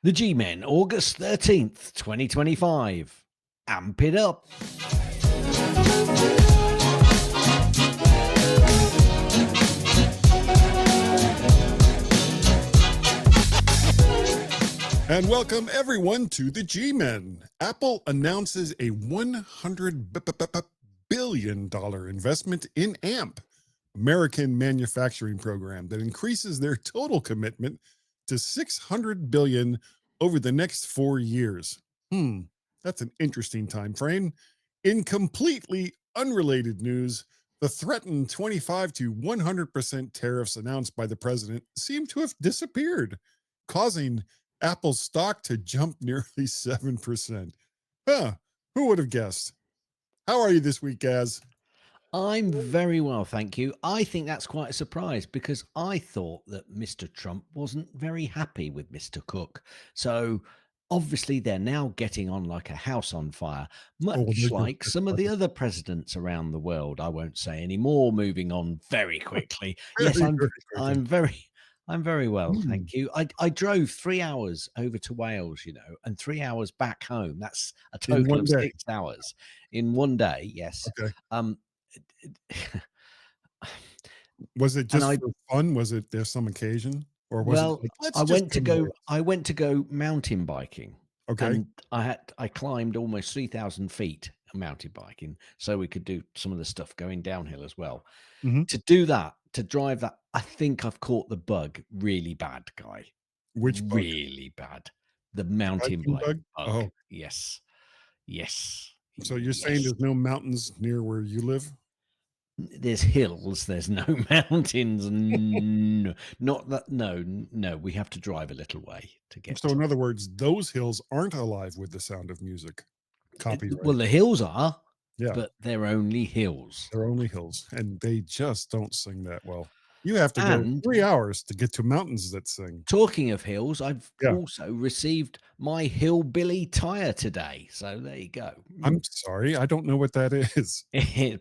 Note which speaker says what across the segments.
Speaker 1: The GMen, August 13th, 2025. Amp it up.
Speaker 2: And welcome everyone to the GMen. Apple announces a $100 billion investment in AMP, American Manufacturing Program, that increases their total commitment to $600 billion over the next 4 years. That's an interesting time frame. In completely unrelated news, the threatened 25 to 100% tariffs announced by the president seem to have disappeared, causing Apple's stock to jump nearly 7%. Who would have guessed? How are you this week, Gaz?
Speaker 1: I'm very well, thank you. I think that's quite a surprise because I thought that Mr. Trump wasn't very happy with Mr. Cook. So obviously they're now getting on like a house on fire, much
Speaker 2: They're just
Speaker 1: like some of the
Speaker 2: excited.
Speaker 1: other presidents around the world. I won't say any more, moving on very quickly. Yes,
Speaker 2: Very, very quickly.
Speaker 1: I'm very well,
Speaker 2: Hmm.
Speaker 1: thank you. I drove 3 hours over to Wales, and 3 hours back home. That's a
Speaker 2: In
Speaker 1: total
Speaker 2: one
Speaker 1: of
Speaker 2: day.
Speaker 1: 6 hours in one day, yes.
Speaker 2: Okay.
Speaker 1: Um,
Speaker 2: Was it
Speaker 1: and
Speaker 2: just
Speaker 1: I
Speaker 2: for fun? Was it there some occasion? Or was it
Speaker 1: well,
Speaker 2: like, let's
Speaker 1: I
Speaker 2: just
Speaker 1: went
Speaker 2: go
Speaker 1: to go
Speaker 2: north?
Speaker 1: I went to go mountain biking,
Speaker 2: Okay.
Speaker 1: and I climbed almost 3,000 feet mountain biking, so we could do some of the stuff going downhill as well.
Speaker 2: Hmm.
Speaker 1: To do that, to drive that, I think I've caught the bug really bad, Guy.
Speaker 2: Which bug?
Speaker 1: Really bad. The
Speaker 2: The
Speaker 1: mountain
Speaker 2: hiking
Speaker 1: bike
Speaker 2: bug?
Speaker 1: bug.
Speaker 2: Oh,
Speaker 1: Yes. Yes.
Speaker 2: so you're saying
Speaker 1: Yes.
Speaker 2: there's no mountains near where you live?
Speaker 1: There's hills, there's no mountains. No, not that. No, no, we have to drive a little way to get
Speaker 2: So
Speaker 1: to
Speaker 2: in other words, those hills aren't alive with the sound of music.
Speaker 1: it.
Speaker 2: Copyright.
Speaker 1: Well, the hills are,
Speaker 2: Yeah.
Speaker 1: but they're only hills.
Speaker 2: They're only hills, and they just don't sing that well. You have to go
Speaker 1: And
Speaker 2: 3 hours to get to mountains that sing.
Speaker 1: talking of hills, I've
Speaker 2: Yeah.
Speaker 1: also received my hillbilly tire today. So there you go.
Speaker 2: I'm sorry, I don't know what that is.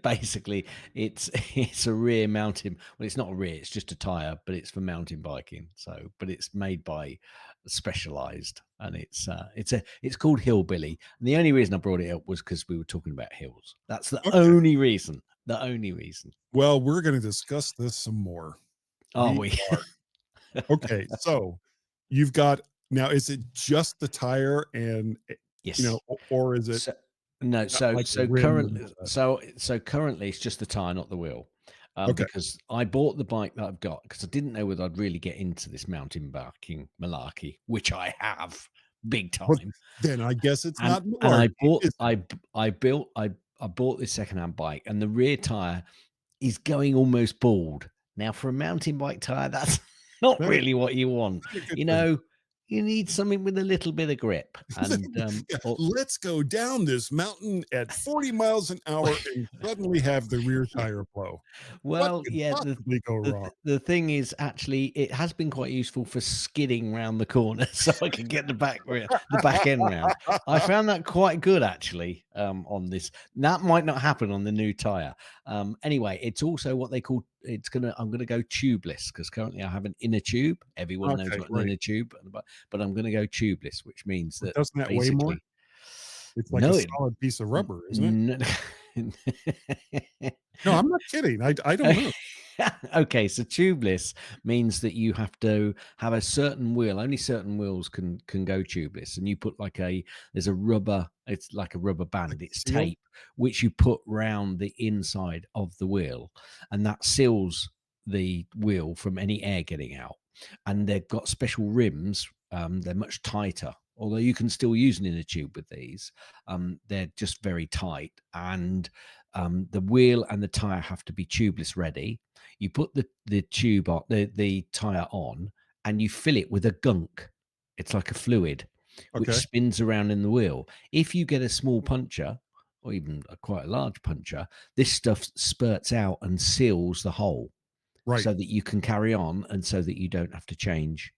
Speaker 1: Basically, it's a rear mountain. Well, it's not a rear; it's just a tire, but it's for mountain biking. So, but it's made by Specialized, and it's called Hillbilly. And the only reason I brought it up was because we were talking about hills. That's the
Speaker 2: Okay.
Speaker 1: only reason. The only reason.
Speaker 2: Well, we're gonna discuss this some more.
Speaker 1: Are
Speaker 2: We
Speaker 1: we?
Speaker 2: are. Okay, so you've got now, is it just the tire and,
Speaker 1: Yes.
Speaker 2: or is it
Speaker 1: So no,
Speaker 2: got
Speaker 1: so
Speaker 2: like a
Speaker 1: so
Speaker 2: rim and
Speaker 1: currently,
Speaker 2: all that?
Speaker 1: so currently it's just the tire, not the wheel.
Speaker 2: Okay.
Speaker 1: Because I bought the bike that I've got because I didn't know whether I'd really get into this mountain biking malarkey, which I have big
Speaker 2: Well,
Speaker 1: time.
Speaker 2: then I guess it's
Speaker 1: And
Speaker 2: not
Speaker 1: and I
Speaker 2: malarkey,
Speaker 1: bought
Speaker 2: is it?
Speaker 1: I b- I built I bought this secondhand bike, and the rear tire is going almost bald. Now, for a mountain bike tire, that's not
Speaker 2: That is
Speaker 1: really what you want.
Speaker 2: not a good
Speaker 1: You
Speaker 2: thing.
Speaker 1: know, you need something with a little bit of grip, and
Speaker 2: Yeah,
Speaker 1: or
Speaker 2: let's go down this mountain at 40 miles an hour and suddenly have the rear tire blow. What
Speaker 1: Well,
Speaker 2: could
Speaker 1: yeah,
Speaker 2: possibly go wrong?
Speaker 1: the thing is, actually, it has been quite useful for skidding round the corner, so I can get the back end round. I found that quite good, actually, on this. That might not happen on the new tire. Anyway, it's also what they call. I'm gonna go tubeless because currently I have an inner tube. Everyone knows
Speaker 2: Okay,
Speaker 1: what an
Speaker 2: right.
Speaker 1: inner tube, but I'm gonna go tubeless, which means
Speaker 2: But
Speaker 1: that
Speaker 2: doesn't that weigh more?
Speaker 1: basically,
Speaker 2: It's like a
Speaker 1: no,
Speaker 2: solid piece of
Speaker 1: n-
Speaker 2: rubber, isn't it?
Speaker 1: n-
Speaker 2: No, I'm not kidding. I don't know.
Speaker 1: Okay, so tubeless means that you have to have a certain wheel. Only certain wheels can go tubeless, and you put there's a rubber. It's like a rubber
Speaker 2: Like
Speaker 1: band.
Speaker 2: a
Speaker 1: It's
Speaker 2: seal?
Speaker 1: tape which you put round the inside of the wheel, and that seals the wheel from any air getting out. And they've got special rims. They're much tighter. Although you can still use an inner tube with these, they're just very tight, and the wheel and the tire have to be tubeless ready. You put the tube on the tire on, and you fill it with a gunk. It's like a fluid which
Speaker 2: Okay,
Speaker 1: spins around in the wheel. If you get a small puncture or even quite a large puncture, this stuff spurts out and seals the hole
Speaker 2: right.
Speaker 1: so that you can carry on, and so that you don't have to change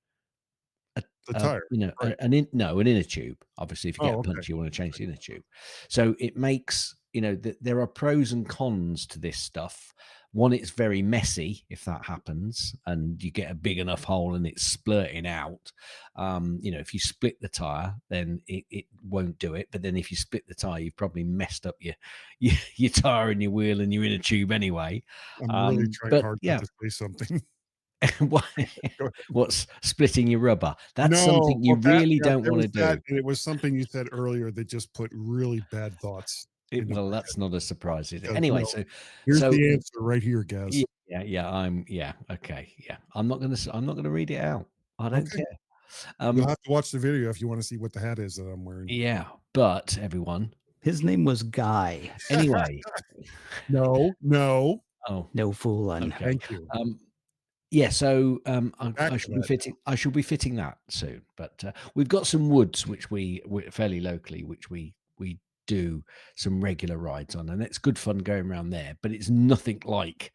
Speaker 2: The tire. Right.
Speaker 1: an inner tube. Obviously, if you get
Speaker 2: Oh,
Speaker 1: a
Speaker 2: okay.
Speaker 1: puncture, you want to change the inner tube. So it makes there are pros and cons to this stuff. One, it's very messy if that happens, and you get a big enough hole and it's splurting out. If you split the tire, then it won't do it. But then if you split the tire, you've probably messed up your tire and your wheel, and you're in a tube anyway.
Speaker 2: I'm really trying
Speaker 1: But
Speaker 2: hard not
Speaker 1: yeah,
Speaker 2: to say something.
Speaker 1: what-
Speaker 2: Go ahead.
Speaker 1: what's splitting your rubber? That's
Speaker 2: No,
Speaker 1: something
Speaker 2: well,
Speaker 1: you really
Speaker 2: yeah,
Speaker 1: don't
Speaker 2: there
Speaker 1: want
Speaker 2: was
Speaker 1: to
Speaker 2: that,
Speaker 1: do.
Speaker 2: and it was something you said earlier that just put really bad thoughts into
Speaker 1: Well,
Speaker 2: my head
Speaker 1: that's not a surprise, is it?
Speaker 2: because,
Speaker 1: Anyway,
Speaker 2: here's
Speaker 1: so
Speaker 2: the answer right here, Gaz.
Speaker 1: yeah, okay, yeah. I'm not gonna read it out. I don't
Speaker 2: Okay.
Speaker 1: care.
Speaker 2: You'll
Speaker 1: Um,
Speaker 2: have to watch the video if you wanna see what the hat is that I'm wearing.
Speaker 1: yeah, but everyone,
Speaker 3: His name was Guy.
Speaker 1: anyway.
Speaker 2: No, no.
Speaker 1: Oh,
Speaker 3: No fooling.
Speaker 1: okay.
Speaker 2: Thank you.
Speaker 1: Um, yeah, so
Speaker 2: Back
Speaker 1: I
Speaker 2: to
Speaker 1: should be
Speaker 2: that.
Speaker 1: fitting. I shall be fitting that soon. But we've got some woods which we fairly locally, which we do some regular rides on, and it's good fun going around there. But it's nothing like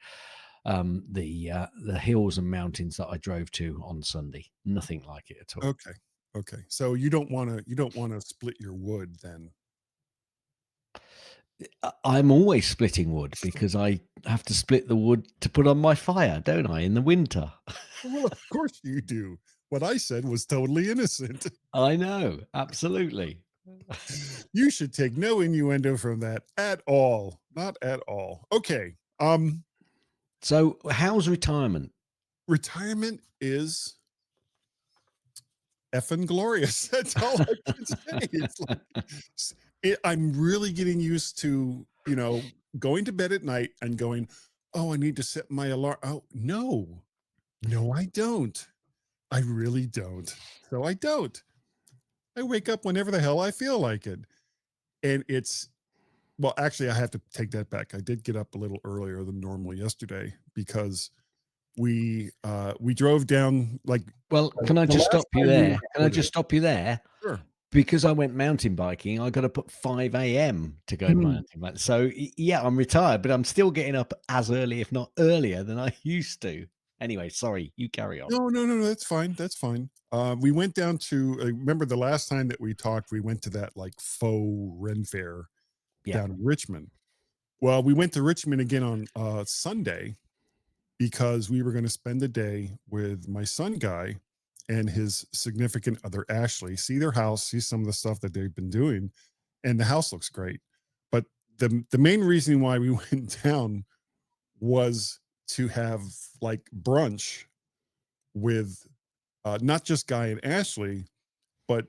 Speaker 1: the hills and mountains that I drove to on Sunday. Nothing like it at all.
Speaker 2: Okay. Okay. So you don't wanna split your wood then.
Speaker 1: I'm always splitting wood because I have to split the wood to put on my fire, don't I, in the winter?
Speaker 2: Well, of course you do. What I said was totally innocent.
Speaker 1: I know, absolutely.
Speaker 2: You should take no innuendo from that at all. Not at all. Okay.
Speaker 1: So, how's retirement?
Speaker 2: Retirement is effing glorious. That's all I can say. It's like I'm really getting used to, going to bed at night and going, "Oh, I need to set my alarm." Oh, no. No, I don't. I really don't. So I don't. I wake up whenever the hell I feel like it. And well, actually, I have to take that back. I did get up a little earlier than normal yesterday because we drove down like
Speaker 1: Well, can I
Speaker 2: the
Speaker 1: just
Speaker 2: last
Speaker 1: stop you
Speaker 2: time we
Speaker 1: there? Can I
Speaker 2: recorded.
Speaker 1: just stop you there?
Speaker 2: Sure.
Speaker 1: Because I went mountain biking, I got to put 5 a.m. to go
Speaker 3: Hmm.
Speaker 1: mountain biking. So, yeah, I'm retired, but I'm still getting up as early, if not earlier, than I used to. Anyway, sorry, you carry on.
Speaker 2: No, no, no, no, that's fine. That's fine. We went down to remember the last time that we talked, we went to that like faux Ren fair
Speaker 1: Yeah.
Speaker 2: down in Richmond. Well, we went to Richmond again on Sunday because we were going to spend the day with my son Guy and his significant other Ashley, see their house, see some of the stuff that they've been doing, and the house looks great. But the main reason why we went down was to have like brunch with not just Guy and Ashley, but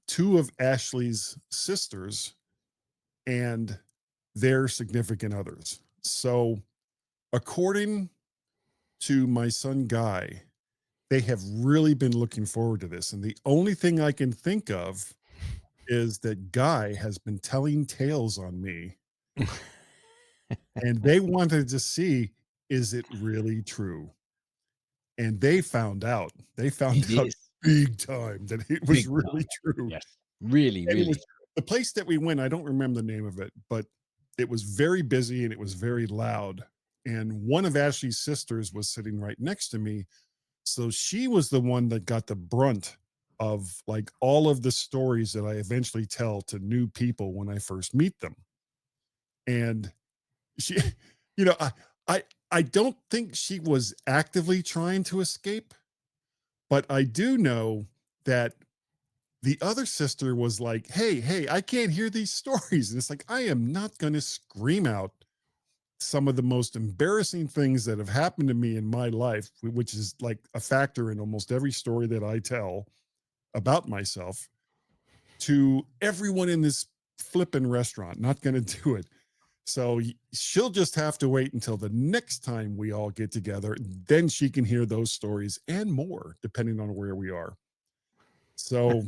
Speaker 2: two of Ashley's sisters and their significant others. So, according to my son Guy, they have really been looking forward to this. And the only thing I can think of is that Guy has been telling tales on me, and they wanted to see, is it really true? And they found out. They found
Speaker 1: It
Speaker 2: out
Speaker 1: is
Speaker 2: big time that it was
Speaker 1: big
Speaker 2: really
Speaker 1: time.
Speaker 2: true.
Speaker 1: Yes. Really,
Speaker 2: And it was
Speaker 1: really.
Speaker 2: the place that we went, I don't remember the name of it, but it was very busy and it was very loud. And one of Ashley's sisters was sitting right next to me. So she was the one that got the brunt of like all of the stories that I eventually tell to new people when I first meet them. And she, you know, I, I, I don't think she was actively trying to escape, but I do know that the other sister was like, hey, I can't hear these stories. And it's like, I am not going to scream out some of the most embarrassing things that have happened to me in my life, which is like a factor in almost every story that I tell about myself, to everyone in this flippin' restaurant. Not going to do it. So she'll just have to wait until the next time we all get together. Then she can hear those stories and more, depending on where we are. So,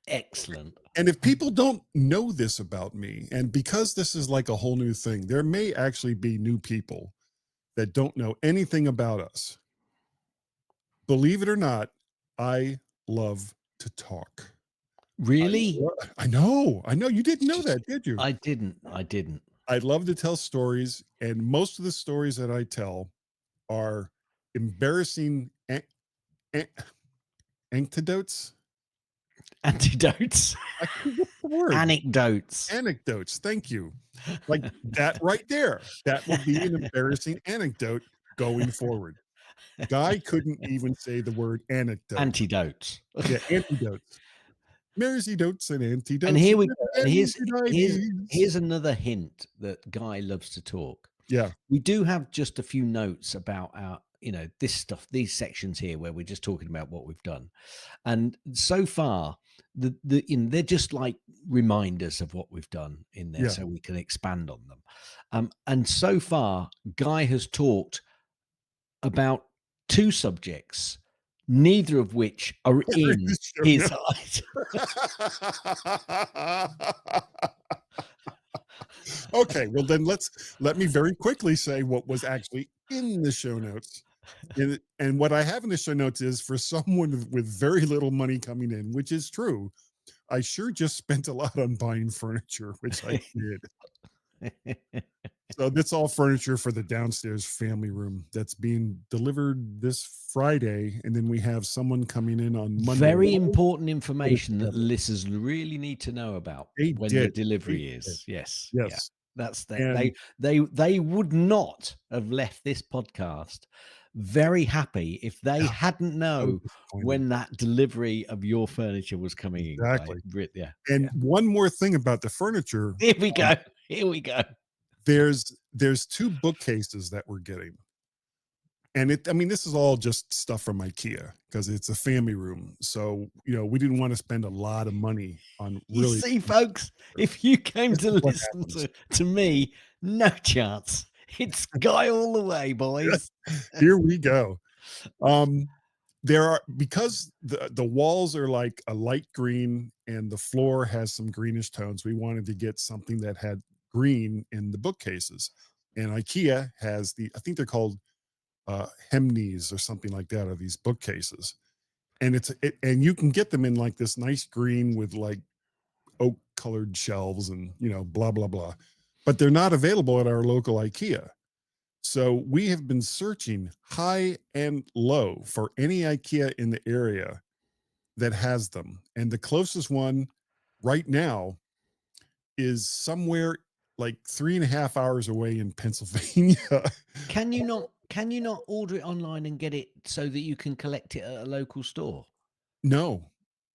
Speaker 1: Excellent.
Speaker 2: and if people don't know this about me, and because this is like a whole new thing, there may actually be new people that don't know anything about us. Believe it or not, I love to talk.
Speaker 1: Really?
Speaker 2: I know. I know. You didn't know
Speaker 1: Just
Speaker 2: that, did you?
Speaker 1: I didn't. I didn't.
Speaker 2: I love to tell stories, and most of the stories that I tell are embarrassing anecdotes.
Speaker 1: Antidotes.
Speaker 2: What's the word?
Speaker 1: Anecdotes.
Speaker 2: Anecdotes. Thank you. Like that right there. That will be an embarrassing anecdote going forward. Guy couldn't even say the word anecdote.
Speaker 1: Antidotes.
Speaker 2: Yeah, antidotes. Mersey-dotes and antidotes.
Speaker 1: And here we go. And
Speaker 2: Anti-diabetes.
Speaker 1: here's another hint that Guy loves to talk.
Speaker 2: Yeah.
Speaker 1: We do have just a few notes about our, this stuff, these sections here where we're just talking about what we've done. And so far, they're just like reminders of what we've done in there,
Speaker 2: Yeah.
Speaker 1: so we can expand on them. And so far, Guy has talked about 2 subjects, neither of which are in his
Speaker 2: Okay, well then let me very quickly say what was actually in the show notes. And what I have in the show notes is, for someone with very little money coming in, which is true, I sure just spent a lot on buying furniture, which I did. So that's all furniture for the downstairs family room that's being delivered this Friday, and then we have someone coming in on Monday.
Speaker 1: Very important information that the listeners really need to know about when the delivery is. Yes. Yeah.
Speaker 2: Yes.
Speaker 1: That's
Speaker 2: And
Speaker 1: they would not have left this podcast very happy if they hadn't known when that delivery of your furniture was coming in.
Speaker 2: Exactly.
Speaker 1: Yeah.
Speaker 2: And one more thing about the furniture.
Speaker 1: Here we go. Here we go.
Speaker 2: There's 2 bookcases that we're getting. And this is all just stuff from IKEA because it's a family room. So, we didn't want to spend a lot of money on really.
Speaker 1: You see, folks, if you came to listen to me, no chance. It's Guy all the way, boys.
Speaker 2: Here we go. Because the walls are like a light green and the floor has some greenish tones, we wanted to get something that had green in the bookcases. And IKEA has I think they're called Hemnes or something like that, are these bookcases. And and you can get them in like this nice green with like oak colored shelves and, blah, blah, blah. But they're not available at our local IKEA. So we have been searching high and low for any IKEA in the area that has them. And the closest one right now is somewhere like 3.5 hours away in Pennsylvania.
Speaker 1: Can you not order it online and get it so that you can collect it at a local store?
Speaker 2: No,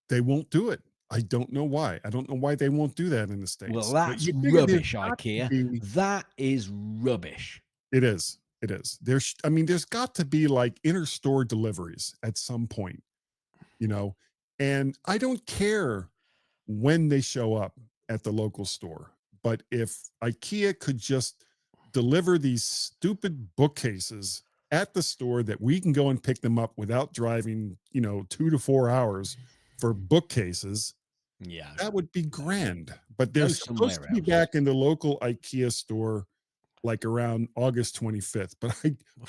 Speaker 2: they won't do it. I don't know why. I don't know why they won't do that in the States.
Speaker 1: Well, that's rubbish, IKEA. That is rubbish.
Speaker 2: It is. It is. There's got to be like inter-store deliveries at some point, and I don't care when they show up at the local store. But if IKEA could just deliver these stupid bookcases at the store that we can go and pick them up without driving, 2 to 4 hours for bookcases, that would be grand. But they're supposed to be back in the local IKEA store like around August 25th. But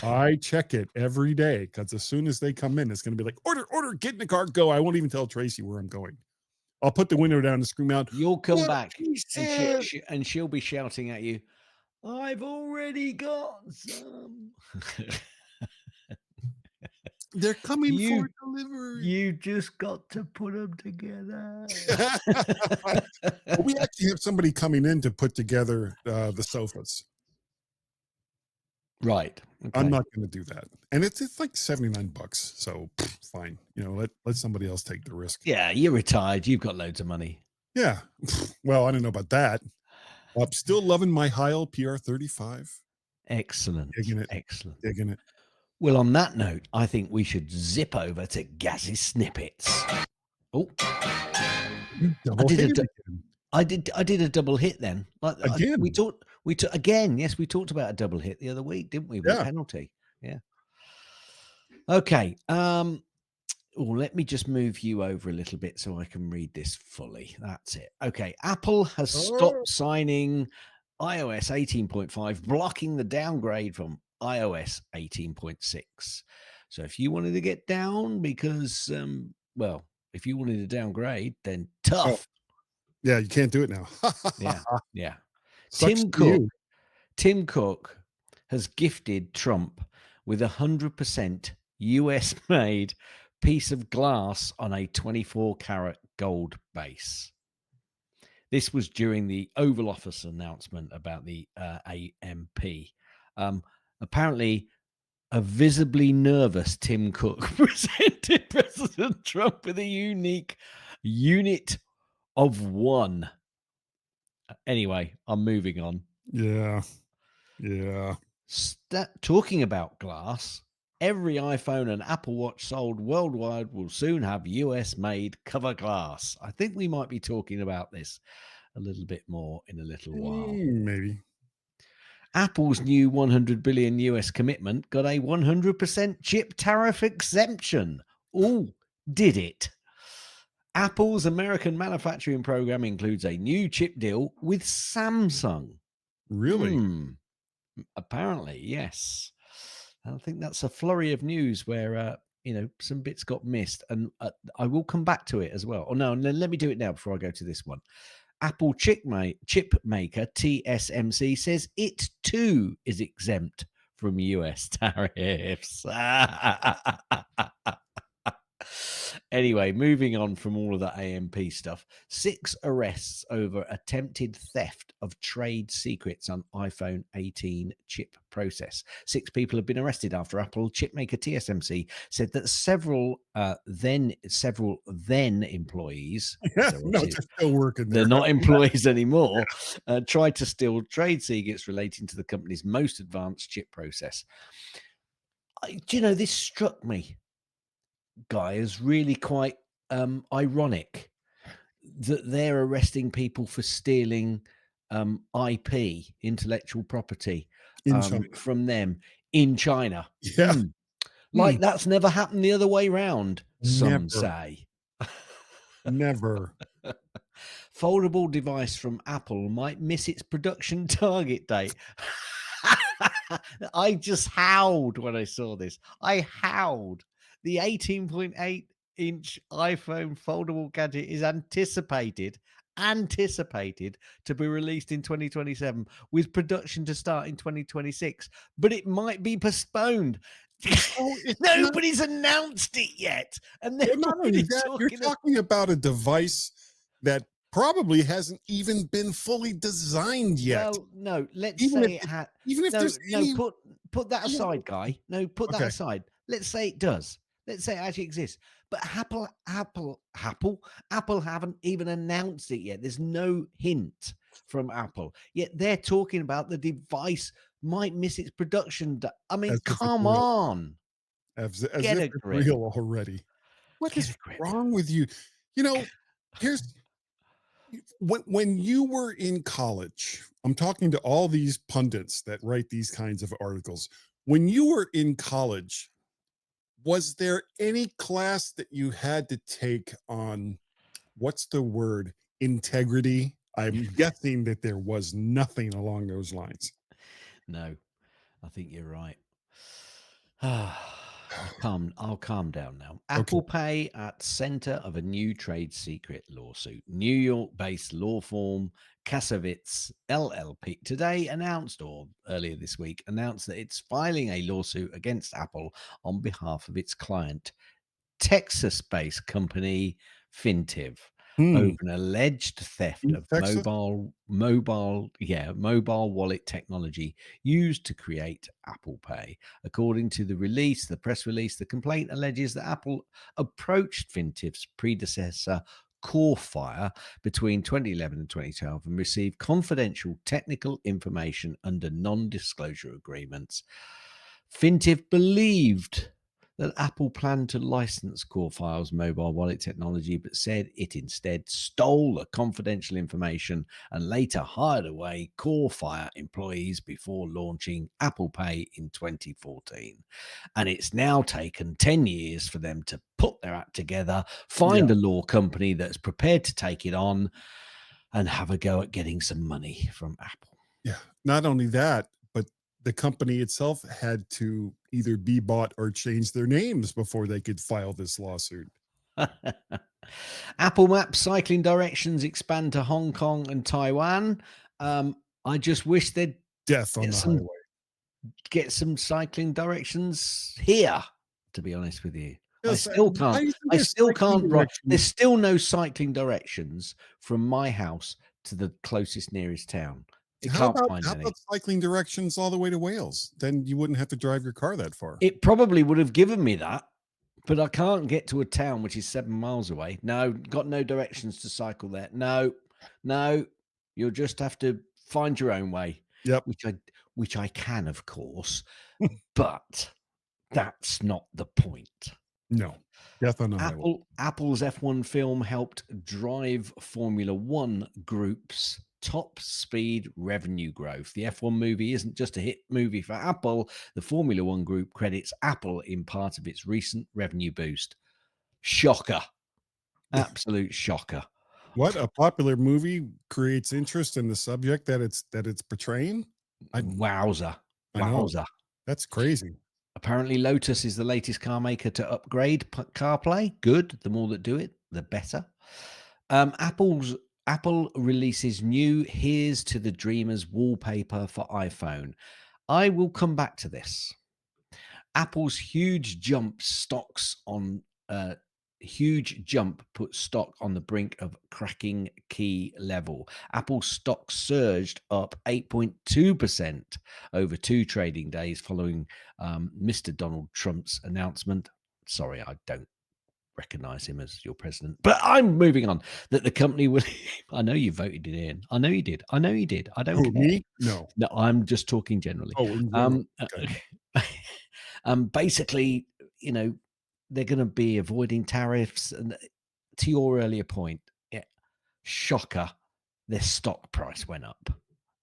Speaker 2: I check it every day because as soon as they come in, it's going to be like, order, get in the car, go. I won't even tell Tracy where I'm going. I'll put the window down and scream out,
Speaker 1: you'll come back and she'll be shouting at you, I've already got some.
Speaker 2: They're coming for delivery.
Speaker 1: You just got to put them together.
Speaker 2: We actually have somebody coming in to put together the sofas.
Speaker 1: Right. Okay.
Speaker 2: I'm not going to do that. And it's like $79. So fine. Let somebody else take the risk.
Speaker 1: Yeah. You're retired. You've got loads of money.
Speaker 2: Yeah. Well, I don't know about that. I'm still loving my Heil PR35.
Speaker 1: Excellent.
Speaker 2: Digging it.
Speaker 1: Excellent.
Speaker 2: Digging it.
Speaker 1: Well, on that note, I think we should zip over to Gaz's snippets. Oh, I did a double hit then.
Speaker 2: Again.
Speaker 1: We talked again. Yes, we talked about a double hit the other week, didn't we? With a penalty. Yeah. Okay. Let me just move you over a little bit so I can read this fully. That's it. Okay. Apple has stopped signing iOS 18.5, blocking the downgrade from iOS 18.6. So if you wanted to get down because, if you wanted to downgrade, then tough.
Speaker 2: Yeah, you can't do it now.
Speaker 1: Yeah.
Speaker 2: Sucks
Speaker 1: Tim Cook has gifted Trump with 100% US made piece of glass on a 24-karat gold base. This was during the Oval Office announcement about the AMP. Apparently, a visibly nervous Tim Cook presented President Trump with a unique unit of one. Anyway, I'm moving on.
Speaker 2: Yeah.
Speaker 1: Talking about glass, every iPhone and Apple Watch sold worldwide will soon have US-made cover glass. I think we might be talking about this a little bit more in a little while.
Speaker 2: Maybe.
Speaker 1: Apple's new 100 billion US commitment got a 100% chip tariff exemption. Oh, did it? Apple's American manufacturing program includes a new chip deal with Samsung.
Speaker 2: Really?
Speaker 1: Apparently, yes. I think that's a flurry of news where some bits got missed, and I will come back to it as well. Oh no, let me do it now before I go to this one. Apple chip maker TSMC says it too is exempt from US tariffs. Anyway, moving on from all of that AMP stuff, 6 arrests over attempted theft of trade secrets on iPhone 18 chip process. 6 people have been arrested after Apple chipmaker TSMC said that several then employees,
Speaker 2: Yeah, no, they're still working there.
Speaker 1: they're not employees anymore, tried to steal trade secrets relating to the company's most advanced chip process. This struck me, Guy, is really quite ironic that they're arresting people for stealing IP, intellectual property,
Speaker 2: In China.
Speaker 1: from them in China.
Speaker 2: Yeah.
Speaker 1: Like that's never happened the other way round, some
Speaker 2: Never.
Speaker 1: say.
Speaker 2: Never.
Speaker 1: Foldable device from Apple might miss its production target date. I just howled when I saw this. I howled. The 18.8-inch iPhone foldable gadget is anticipated to be released in 2027 with production to start in 2026, but it might be postponed. Nobody's announced it yet, and they're
Speaker 2: not only that, you're talking about a device that probably hasn't even been fully designed yet.
Speaker 1: Well, no, let's
Speaker 2: even
Speaker 1: say
Speaker 2: if
Speaker 1: it had.
Speaker 2: Even if there's any...
Speaker 1: put that aside, Guy. No, put that
Speaker 2: Okay.
Speaker 1: aside. Let's say it does. Let's say it actually exists. But Apple haven't even announced it yet. There's no hint from Apple. Yet they're talking about the device might miss its production. I mean, come on.
Speaker 2: As if
Speaker 1: Get a
Speaker 2: it's
Speaker 1: grip.
Speaker 2: real already. What is wrong with you? Here's when you were in college, I'm talking to all these pundits that write these kinds of articles. When you were in college, was there any class that you had to take on, what's the word, integrity? I'm guessing that there was nothing along those lines.
Speaker 1: No, I think you're right. I'll calm down now. Apple Pay at center of a new trade secret lawsuit. New York-based law firm Kasovitz LLP today earlier this week announced that it's filing a lawsuit against Apple on behalf of its client, Texas-based company Fintiv, over an alleged theft of mobile wallet technology used to create Apple Pay. According to the press release, the complaint alleges that Apple approached Fintiv's predecessor Corefire between 2011 and 2012 and received confidential technical information under non-disclosure agreements. Fintiv believed that Apple planned to license Corefire's mobile wallet technology, but said it instead stole the confidential information and later hired away Corefire employees before launching Apple Pay in 2014. And it's now taken 10 years for them to put their act together, find a law company that's prepared to take it on, and have a go at getting some money from Apple.
Speaker 2: Yeah. Not only that, but the company itself had to either be bought or change their names before they could file this lawsuit.
Speaker 1: Apple Maps cycling directions expand to Hong Kong and Taiwan. I just wish they'd
Speaker 2: Death on the highway.
Speaker 1: get some cycling directions here, to be honest with you. I
Speaker 2: Yes,
Speaker 1: still
Speaker 2: why
Speaker 1: can't.
Speaker 2: do you think
Speaker 1: I
Speaker 2: there's
Speaker 1: still
Speaker 2: cycling
Speaker 1: can't write. There's
Speaker 2: directions?
Speaker 1: still no cycling directions from my house to the closest nearest town. It
Speaker 2: How
Speaker 1: can't
Speaker 2: about
Speaker 1: find
Speaker 2: how
Speaker 1: any.
Speaker 2: about cycling directions all the way to Wales? Then you wouldn't have to drive your car that far.
Speaker 1: It probably would have given me that, but I can't get to a town which is 7 miles away. No, got no directions to cycle there. No, no, you'll just have to find your own way,
Speaker 2: Yep.
Speaker 1: which I can, of course, but that's not the point.
Speaker 2: No. Death on the highway.
Speaker 1: Apple's F1 film helped drive Formula One Group's top speed revenue growth. The F1 movie isn't just a hit movie for Apple. The Formula One Group credits Apple in part of its recent revenue boost. Shocker. Absolute shocker.
Speaker 2: What, a popular movie creates interest in the subject that it's portraying? I
Speaker 1: Wowza.
Speaker 2: I know.
Speaker 1: Wowza.
Speaker 2: That's crazy.
Speaker 1: Apparently, Lotus is the latest car maker to upgrade CarPlay. Good. The more that do it, the better. Apple releases new "Here's to the Dreamers" wallpaper for iPhone. I will come back to this. Apple's huge jump puts stock on the brink of cracking key level. Apple stock surged up 8.2% over 2 trading days following Mr. Donald Trump's announcement. Sorry, I don't recognize him as your president, but I'm moving on. That the company will. I know you voted it in. I know you did. I know you did. I don't
Speaker 2: Who,
Speaker 1: care.
Speaker 2: me? No.
Speaker 1: No, I'm just talking generally.
Speaker 2: Oh, in general.
Speaker 1: Um,
Speaker 2: Okay.
Speaker 1: basically, they're going to be avoiding tariffs. And to your earlier point, yeah, shocker, their stock price went up.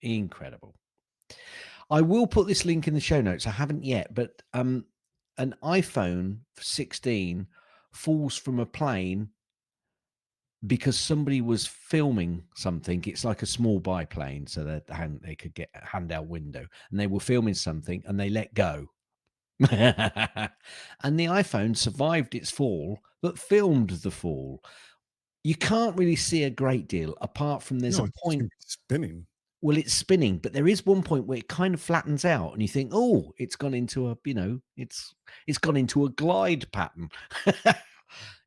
Speaker 1: Incredible. I will put this link in the show notes. I haven't yet, but an iPhone 16 falls from a plane because somebody was filming something. It's like a small biplane, so that they could get a handout window, and they were filming something, and they let go. And the iPhone survived its fall, but filmed the fall. You can't really see a great deal apart from there's
Speaker 2: No,
Speaker 1: a
Speaker 2: it's just
Speaker 1: point.
Speaker 2: gonna be spinning.
Speaker 1: Well, it's spinning, but there is one point where it kind of flattens out, and you think, "Oh, it's gone into it's gone into a glide pattern."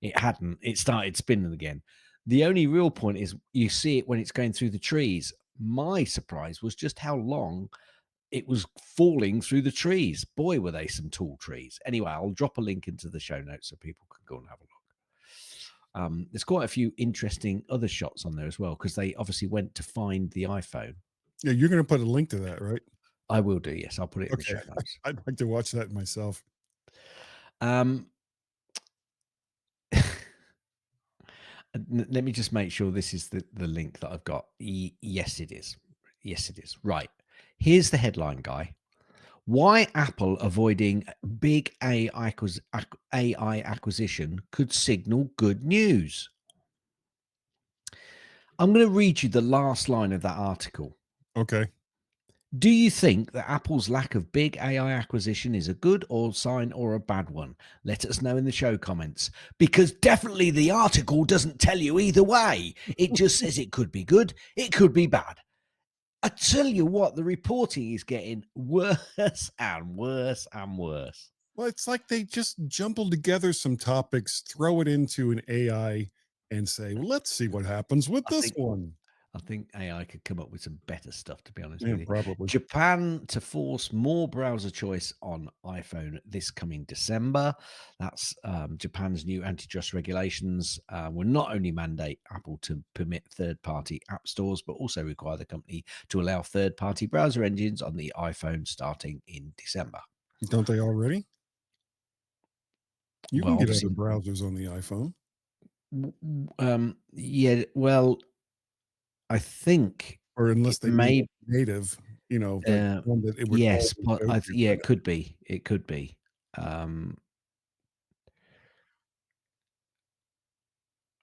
Speaker 1: It hadn't. It started spinning again. The only real point is you see it when it's going through the trees. My surprise was just how long it was falling through the trees. Boy, were they some tall trees. Anyway, I'll drop a link into the show notes so people can go and have a look. There's quite a few interesting other shots on there as well, because they obviously went to find the iPhone.
Speaker 2: Yeah, you're gonna put a link to that, right?
Speaker 1: I will do, yes. I'll put it in the
Speaker 2: Okay.
Speaker 1: show notes.
Speaker 2: I'd like to watch that myself.
Speaker 1: Um, let me just make sure this is the link that I've got. Yes, it is. Yes, it is. Right. Here's the headline, guy. Why Apple avoiding big AI acquisition could signal good news. I'm going to read you the last line of that article.
Speaker 2: Okay.
Speaker 1: Do you think that Apple's lack of big AI acquisition is a good or sign or a bad one? Let us know in the show comments, because definitely the article doesn't tell you either way. It just says it could be good, it could be bad. I tell you what, the reporting is getting worse and worse and worse.
Speaker 2: Well, it's like they just jumble together some topics, throw it into an AI, and say, well, let's see what happens with
Speaker 1: I
Speaker 2: this
Speaker 1: think
Speaker 2: one.
Speaker 1: I think AI could come up with some better stuff, to be honest
Speaker 2: Yeah,
Speaker 1: with you.
Speaker 2: probably.
Speaker 1: Japan to force more browser choice on iPhone this coming December. That's Japan's new antitrust regulations will not only mandate Apple to permit third-party app stores, but also require the company to allow third-party browser engines on the iPhone starting in December.
Speaker 2: Don't they already? You
Speaker 1: Well,
Speaker 2: can get other
Speaker 1: obviously,
Speaker 2: browsers on the iPhone,
Speaker 1: yeah. Well, I think
Speaker 2: or
Speaker 1: it
Speaker 2: unless they make
Speaker 1: may.
Speaker 2: it native, like one that it would
Speaker 1: Yes,
Speaker 2: always
Speaker 1: but
Speaker 2: go to.
Speaker 1: yeah, it could be. It could be. Um,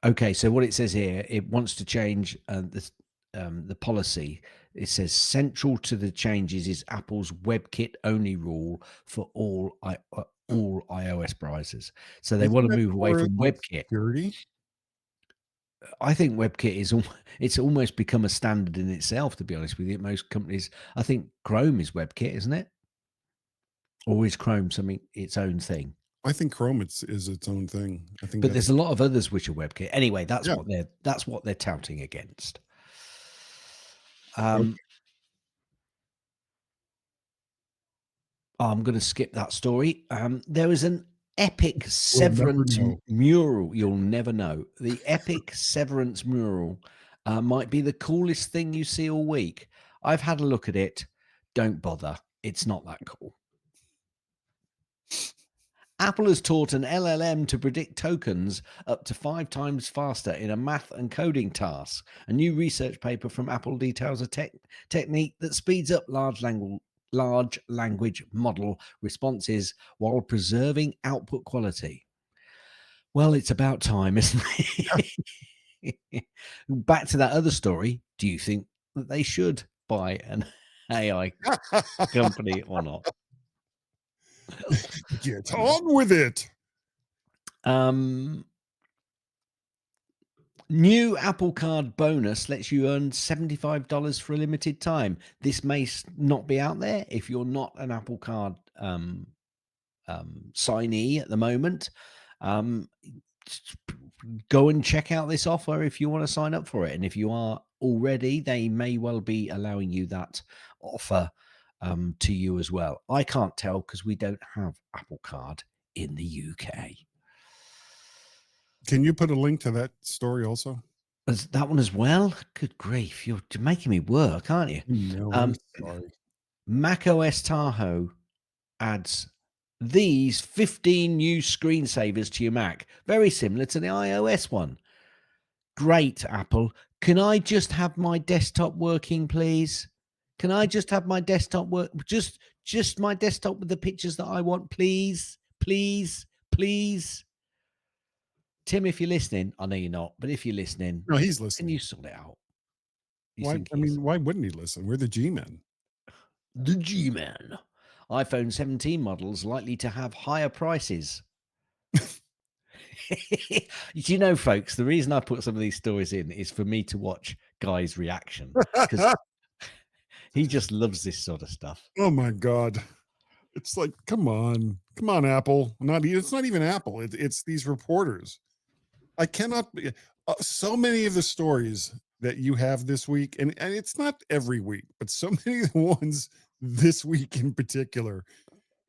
Speaker 1: okay, so what it says here, it wants to change the policy. It says central to the changes is Apple's WebKit only rule for all iOS browsers. So they want
Speaker 2: Isn't
Speaker 1: to
Speaker 2: that
Speaker 1: move away
Speaker 2: for
Speaker 1: from
Speaker 2: like
Speaker 1: WebKit.
Speaker 2: security?
Speaker 1: I think WebKit it's almost become a standard in itself. To be honest with you, most companies. I think Chrome is WebKit, isn't it? Or is Chrome something its own thing?
Speaker 2: I think Chrome is its own thing. I think
Speaker 1: But
Speaker 2: that's
Speaker 1: there's a lot of others which are WebKit. Anyway,
Speaker 2: yeah.
Speaker 1: that's what they're touting against.
Speaker 2: Okay.
Speaker 1: I'm going to skip that story. There was an epic
Speaker 2: We'll never
Speaker 1: severance
Speaker 2: know.
Speaker 1: mural. You'll never know. The epic severance mural might be the coolest thing you see all week. I've had a look at it. Don't bother. It's not that cool. Apple has taught an LLM to predict tokens up to 5 times faster in a math and coding task. A new research paper from Apple details a technique that speeds up large language model responses while preserving output quality. Well, it's about time, isn't it? Back to that other story. Do you think that they should buy an AI company or not?
Speaker 2: Get on with it.
Speaker 1: Um, New Apple Card bonus lets you earn $75 for a limited time. This may not be out there if you're not an Apple Card signee at the moment. Go and check out this offer if you want to sign up for it. And if you are already, they may well be allowing you that offer to you as well. I can't tell because we don't have Apple Card in the UK.
Speaker 2: Can you put a link to that story also?
Speaker 1: That one as well? Good grief. You're making me work, aren't you?
Speaker 2: No, I'm sorry.
Speaker 1: Mac OS Tahoe adds these 15 new screensavers to your Mac, very similar to the iOS one. Great, Apple. Can I just have my desktop working, please? Can I just have my desktop work? Just my desktop with the pictures that I want, please, please, please. Tim, if you're listening, I know you're not, but if you're listening,
Speaker 2: No, he's
Speaker 1: can you
Speaker 2: listening.
Speaker 1: sort it out? You
Speaker 2: Why?
Speaker 1: think
Speaker 2: I
Speaker 1: he's
Speaker 2: mean, why wouldn't he listen? We're the G-men.
Speaker 1: the GMen? iPhone 17 models likely to have higher prices. You know, folks, the reason I put some of these stories in is for me to watch Guy's reaction because he just loves this sort of stuff.
Speaker 2: Oh my God. It's like, come on, Apple. It's not even Apple. It's these reporters. I cannot be so many of the stories that you have this week, and it's not every week, but so many of the ones this week in particular.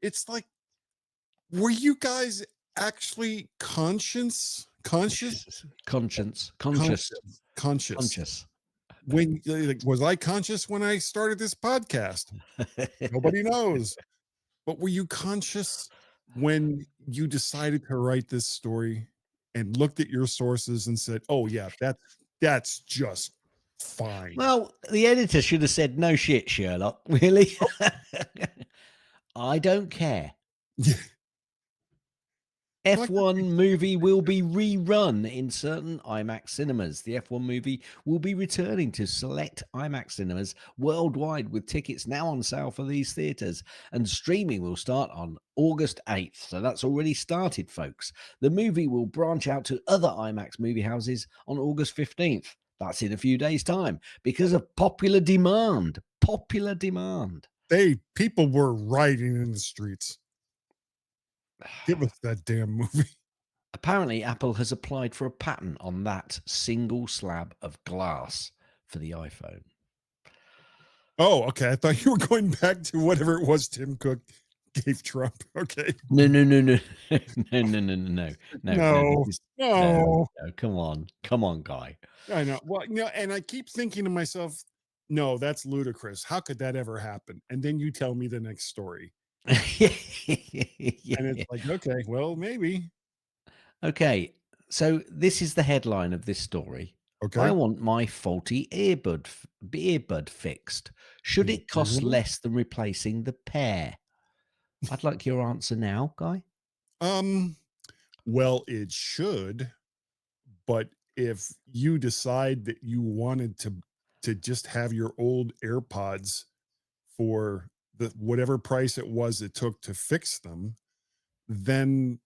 Speaker 2: It's like, were you guys actually conscious,
Speaker 1: Conscious,
Speaker 2: conscious?
Speaker 1: conscious.
Speaker 2: When like, was I conscious when I started this podcast? Nobody knows. But were you conscious when you decided to write this story and looked at your sources and said, "Oh yeah, that's just fine."
Speaker 1: Well, the editor should have said, "No shit, Sherlock." Really?
Speaker 2: Oh,
Speaker 1: I don't care.
Speaker 2: yeah. Like,
Speaker 1: F1 movie will be rerun in certain IMAX cinemas. The F1 movie will be returning to select IMAX cinemas worldwide with tickets now on sale for these theaters, and streaming will start on August 8th. So that's already started, folks. The movie will branch out to other IMAX movie houses on August 15th. That's in a few days' time because of popular demand. Popular demand.
Speaker 2: people were rioting in the streets. Give us that damn movie.
Speaker 1: Apparently, Apple has applied for a patent on that single slab of glass for the iPhone.
Speaker 2: Oh, okay. I thought you were going back to whatever it was Tim Cook gave Trump. Okay.
Speaker 1: No, no, no, no, no, no, no, no, no, no, no.
Speaker 2: No, no.
Speaker 1: No. Come on, Guy.
Speaker 2: I know. Well, and I keep thinking to myself, no, that's ludicrous. How could that ever happen? And then you tell me the next story. And it's like, okay, well, maybe.
Speaker 1: Okay, so this is the headline of this story. I
Speaker 2: Okay.
Speaker 1: want my faulty earbud fixed. Should it cost
Speaker 2: Mhm.
Speaker 1: less than replacing the pair? I'd like your answer now, Guy.
Speaker 2: Um, well, it should, but if you decide that you wanted to just have your old AirPods for the whatever price it was it took to fix them, then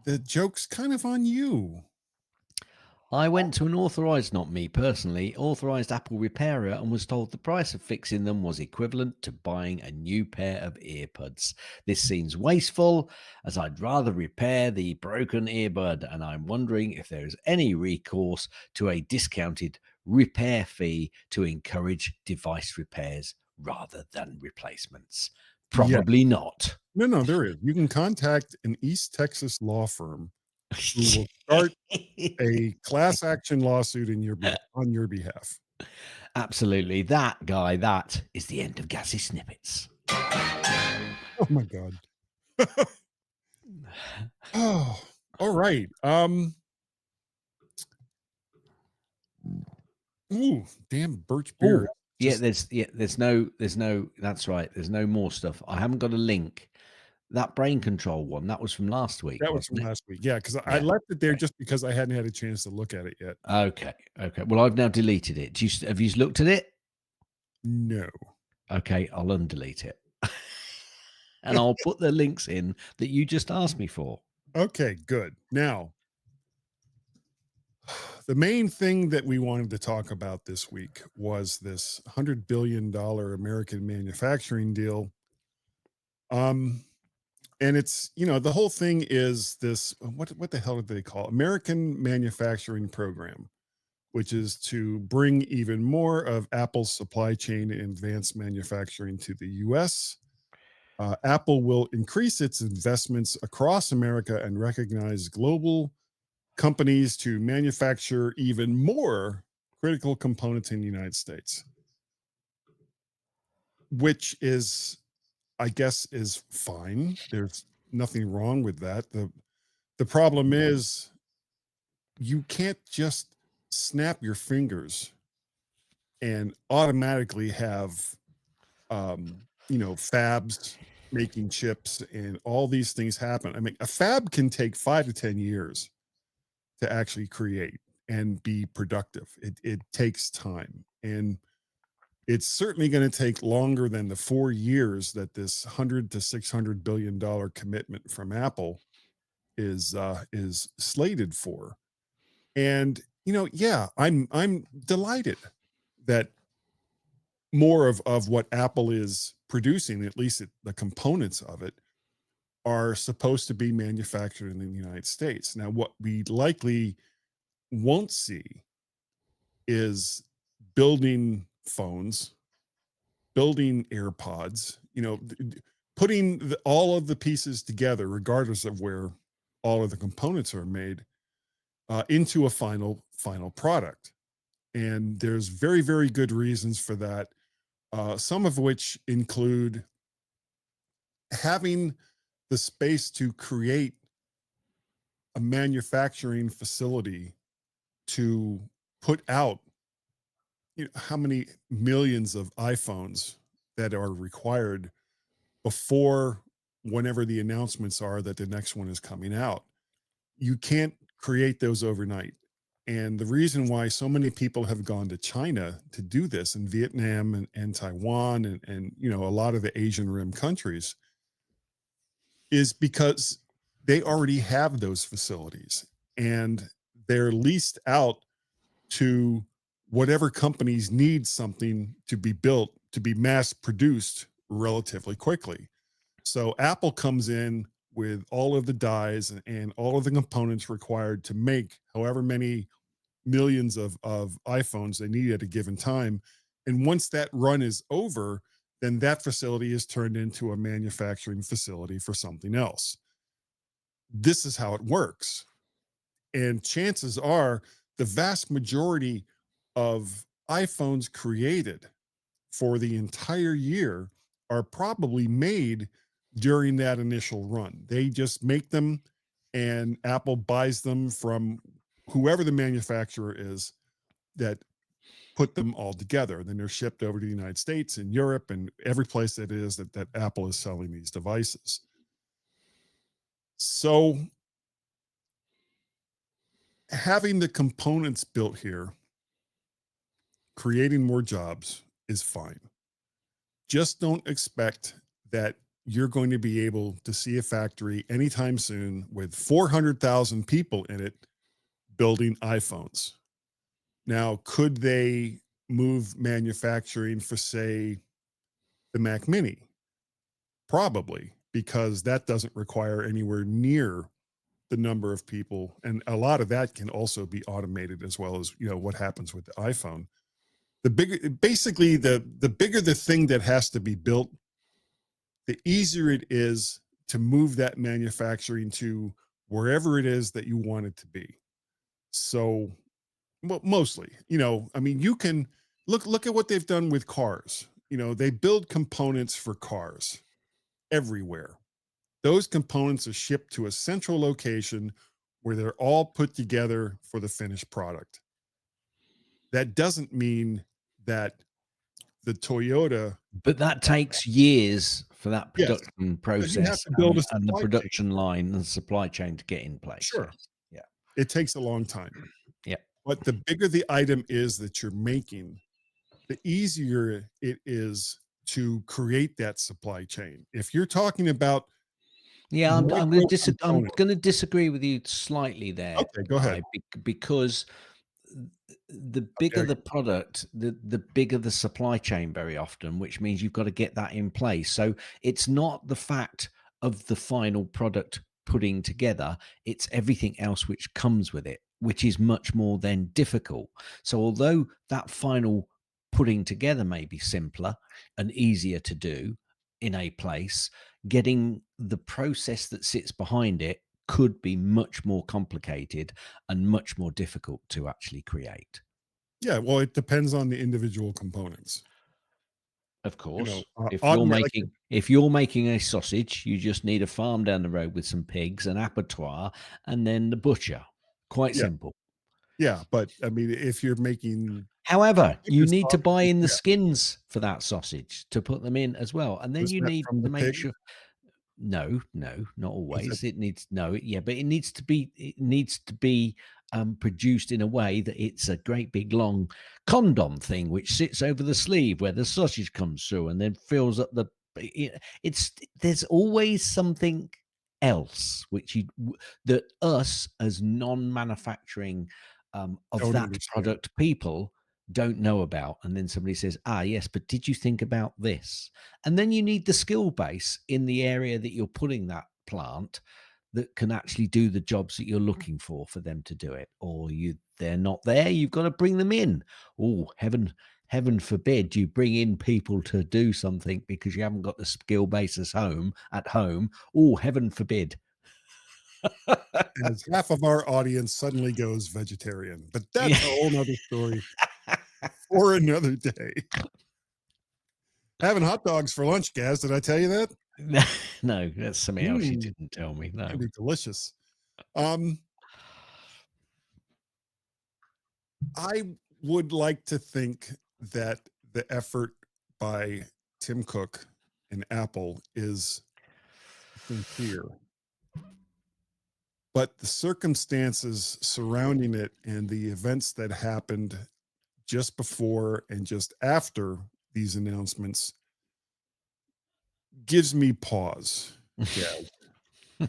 Speaker 2: the joke's kind of on you.
Speaker 1: I went to an authorized, not me personally, authorized Apple repairer and was told the price of fixing them was equivalent to buying a new pair of earbuds. This seems wasteful, as I'd rather repair the broken earbud, and I'm wondering if there is any recourse to a discounted repair fee to encourage device repairs rather than replacements.
Speaker 2: Yeah.
Speaker 1: Probably not.
Speaker 2: No, there is. You can contact an East Texas law firm who will start a class action lawsuit on your behalf.
Speaker 1: Absolutely. That guy, that is the end of Gassy Snippets.
Speaker 2: Oh my God. Oh, all right. Ooh, damn birch beer.
Speaker 1: Oh, yeah,
Speaker 2: Just
Speaker 1: there's no that's right. There's no more stuff. I haven't got a link. That brain control one, that was from last week,
Speaker 2: that was from
Speaker 1: wasn't it?
Speaker 2: last week. Yeah, because I
Speaker 1: Yeah.
Speaker 2: left it there
Speaker 1: Okay.
Speaker 2: just because I hadn't had a chance to look at it yet.
Speaker 1: Okay. Okay. Well, I've now deleted it. Have you looked at it?
Speaker 2: No.
Speaker 1: Okay, I'll undelete it. And I'll put the links in that you just asked me for.
Speaker 2: Okay, good. Now, the main thing that we wanted to talk about this week was this $100 billion American manufacturing deal. And it's, the whole thing is this, what the hell did they call it? American Manufacturing Program, which is to bring even more of Apple's supply chain and advanced manufacturing to the US. Apple will increase its investments across America and recognize global companies to manufacture even more critical components in the United States, which is, I guess, is fine. There's nothing wrong with that. The problem is you can't just snap your fingers and automatically have fabs making chips and all these things happen. I mean, a fab can take 5 to 10 years to actually create and be productive. It takes time, and it's certainly going to take longer than the 4 years that this 100 to 600 billion dollar commitment from Apple is slated for. And yeah, I'm delighted that more of what Apple is producing, at least the components of it, are supposed to be manufactured in the United States. Now, what we likely won't see is building phones, building AirPods, putting all of the pieces together, regardless of where all of the components are made, into a final product. And there's very, very good reasons for that. Some of which include having the space to create a manufacturing facility to put out how many millions of iPhones that are required before whenever the announcements are that the next one is coming out. You can't create those overnight. And the reason why so many people have gone to China to do this, and Vietnam and Taiwan and a lot of the Asian Rim countries, is because they already have those facilities and they're leased out to whatever companies need something to be built to be mass produced relatively quickly. So Apple comes in with all of the dies and all of the components required to make however many millions of iPhones they need at a given time. And once that run is over, then that facility is turned into a manufacturing facility for something else. This is how it works. And chances are the vast majority of iPhones created for the entire year are probably made during that initial run. They just make them and Apple buys them from whoever the manufacturer is that put them all together. Then they're shipped over to the United States and Europe and every place that is that Apple is selling these devices. So having the components built here, creating more jobs is fine. Just don't expect that you're going to be able to see a factory anytime soon with 400,000 people in it building iPhones. Now, could they move manufacturing for, say, the Mac Mini? Probably, because that doesn't require anywhere near the number of people, and a lot of that can also be automated, as well as what happens with the iPhone. The bigger, basically, the bigger the thing that has to be built, the easier it is to move that manufacturing to wherever it is that you want it to be. So, well, mostly, I mean, you can look at what they've done with cars. They build components for cars everywhere. Those components are shipped to a central location where they're all put together for the finished product. That doesn't mean that the Toyota,
Speaker 1: But that takes years for that
Speaker 2: yes,
Speaker 1: production
Speaker 2: because you have
Speaker 1: process
Speaker 2: to build a
Speaker 1: and the
Speaker 2: supply chain.
Speaker 1: production line and supply chain to get in place.
Speaker 2: Sure,
Speaker 1: Yes. Yeah.
Speaker 2: it takes a long time.
Speaker 1: Yeah.
Speaker 2: But the bigger the item is that you're making, the easier it is to create that supply chain. If you're talking about
Speaker 1: Yeah,
Speaker 2: micro
Speaker 1: I'm
Speaker 2: components,
Speaker 1: gonna disagree with you slightly there,
Speaker 2: okay, go ahead.
Speaker 1: Guy, because the
Speaker 2: How
Speaker 1: bigger
Speaker 2: dare
Speaker 1: the
Speaker 2: you?
Speaker 1: product, the bigger the supply chain very often, which means you've got to get that in place. So it's not the fact of the final product putting together, it's everything else which comes with it, which is much more then difficult. So although that final putting together may be simpler and easier to do in a place, getting the process that sits behind it could be much more complicated and much more difficult to actually create.
Speaker 2: Yeah, well, it depends on the individual components.
Speaker 1: Of course, if you're
Speaker 2: Automatic,
Speaker 1: making a sausage, you just need a farm down the road with some pigs, an abattoir, and then the butcher. Quite
Speaker 2: yeah,
Speaker 1: simple.
Speaker 2: yeah, but I mean, if you're making
Speaker 1: However, you
Speaker 2: bigger
Speaker 1: need to buy
Speaker 2: sausages,
Speaker 1: in the
Speaker 2: yeah,
Speaker 1: skins for that sausage to put them in as well, and then
Speaker 2: was
Speaker 1: you
Speaker 2: that
Speaker 1: need
Speaker 2: from
Speaker 1: to
Speaker 2: the
Speaker 1: make
Speaker 2: pig?
Speaker 1: sure. No, no, not
Speaker 2: Was it
Speaker 1: always. It needs no, yeah, but it needs to be produced in a way that it's a great big long condom thing which sits over the sleeve where the sausage comes through and then fills up the. It's there's always something else which that us as non-manufacturing of
Speaker 2: don't
Speaker 1: that
Speaker 2: understand?
Speaker 1: product people don't know about, and then somebody says, ah, yes, but did you think about this? And then you need the skill base in the area that you're putting that plant that can actually do the jobs that you're looking for them to do it. Or they're not there, you've got to bring them in. Oh, heaven forbid you bring in people to do something because you haven't got the skill base at home. Oh, heaven forbid.
Speaker 2: As half of our audience suddenly goes vegetarian, but
Speaker 1: Yeah.
Speaker 2: that's a whole nother story for another day. Having hot dogs for lunch, Gaz. Did I tell you that?
Speaker 1: No, that's something else you
Speaker 2: Mm,
Speaker 1: didn't tell me.
Speaker 2: can
Speaker 1: No.
Speaker 2: be delicious. Um, I would like to think that the effort by Tim Cook and Apple is sincere, but the circumstances surrounding it and the events that happened just before and just after these announcements gives me pause. Yeah.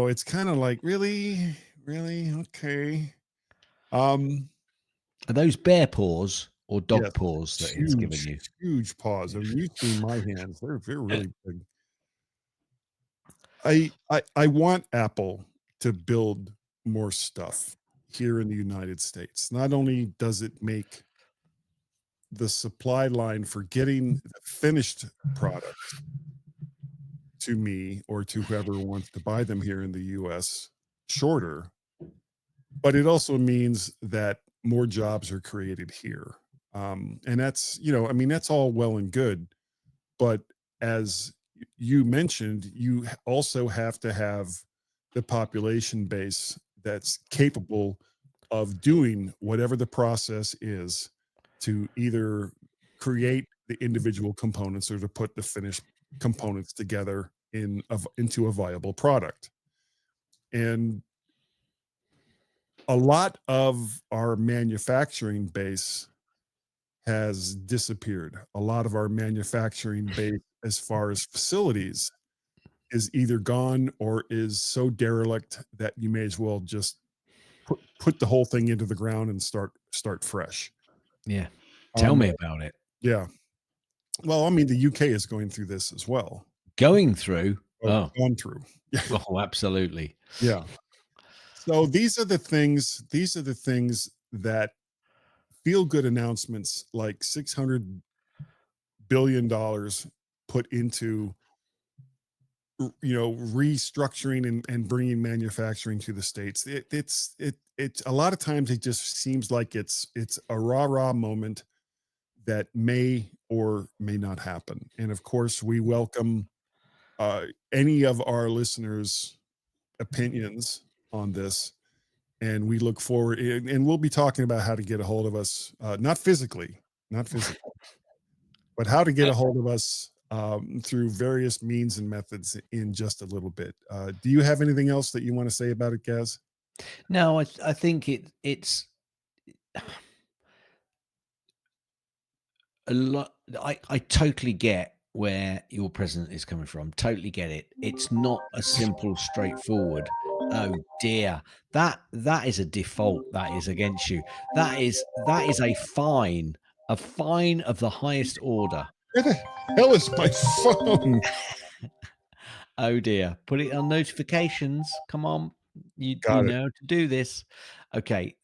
Speaker 2: It's kind of like, really, really, okay. Um,
Speaker 1: Are those bear paws or
Speaker 2: yes,
Speaker 1: dog paws that it's given
Speaker 2: huge,
Speaker 1: you?
Speaker 2: huge pause. I mean, you've seen my hands; they're really big. I want Apple to build more stuff here in the United States. Not only does it make the supply line for getting the finished product to me or to whoever wants to buy them here in the US shorter, but it also means that more jobs are created here. And that's, I mean, that's all well and good. But as you mentioned, you also have to have the population base that's capable of doing whatever the process is to either create the individual components or to put the finished components together into a viable product. And a lot of our manufacturing base has disappeared. A lot of our manufacturing base, as far as facilities, is either gone or is so derelict that you may as well just put the whole thing into the ground and start fresh.
Speaker 1: Yeah. Tell me about it.
Speaker 2: Yeah. Well, I mean, the UK is going through this as well.
Speaker 1: Going through.
Speaker 2: Oh, gone through. Yeah.
Speaker 1: Oh, absolutely.
Speaker 2: Yeah. So these are the things that feel good announcements like $600 billion put into restructuring and bringing manufacturing to the States. It's a lot of times it just seems like it's a rah moment that may or may not happen. And of course, we welcome any of our listeners' opinions on this. And we look forward, and we'll be talking about how to get a hold of us, not physically, but how to get a hold of us through various means and methods in just a little bit. Do you have anything else that you want to say about it, Gaz?
Speaker 1: No, I think it's a lot. I totally get where your president is coming from. Totally get it. It's not a simple, straightforward. Oh dear, that is a default. That is against you. That is a fine of the highest order.
Speaker 2: Where the hell is my phone?
Speaker 1: Oh dear, put it on notifications. Come on, you
Speaker 2: Got it.
Speaker 1: know how to do this. Okay,